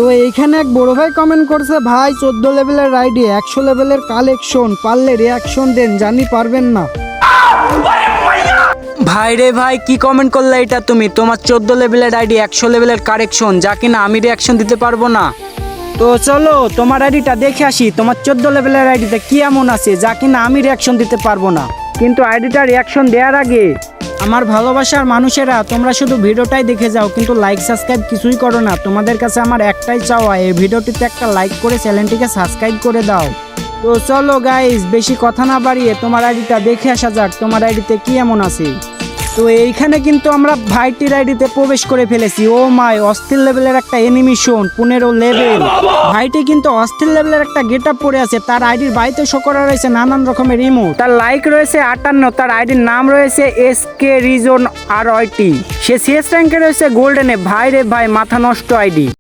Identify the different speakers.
Speaker 1: তো এইখানে এক বড় ভাই কমেন্ট করছে, ভাই 14 লেভেলের আইডি 100 লেভেলের কালেকশন, পারলে রিয়াকশন দেন, জানি পারবেন না।
Speaker 2: ভাই রে ভাই, কি কমেন্ট করলে এটা তুমি? তোমার 14 লেভেলের আইডি 100 লেভেলের কারেকশন, যা কিনা আমি রিয়াকশন দিতে পারবো না। তো চলো তোমার আইডিটা দেখে আসি, তোমার 14 লেভেলের আইডিতে কি এমন আছে যা কিনা আমি রিয়াকশন দিতে পারবো না। কিন্তু আইডিটা রিয়াকশন দেওয়ার আগে আমার ভালোবাসার মানুষেরা, তোমরা শুধু ভিডিওটাই দেখে যাও, কিন্তু লাইক সাবস্ক্রাইব কিছুই করো না। তোমাদের কাছে আমার একটাই চাওয়া, এই ভিডিওটিতে একটা লাইক করে চ্যানেলটিকে সাবস্ক্রাইব করে দাও। তো চলো গাইস, বেশি কথা না বাড়িয়ে তোমার আইডিটা দেখে আসা যাক, তোমার আইডিতে কি এমন আছে। তো এইখানে কিন্তু আমরা ভাইটির আইডিতে প্রবেশ করে ফেলেছি। ও মাই, অস্থির লেভেলের একটা অ্যানিমেশন, 15 লেভেল। ভাইটি কিন্তু অস্থির লেভেলের একটা গেট আপ পরে আছে। তার আইডির বাইতে শো করা রয়েছে নানান রকমের ইমোট। তার লাইক রয়েছে 58, তার আইডির নাম রয়েছে SK রিজন RYT। সে CS র্যাঙ্কে রয়েছে গোল্ডেনে। ভাই রে ভাই, মাথা নষ্ট আইডি।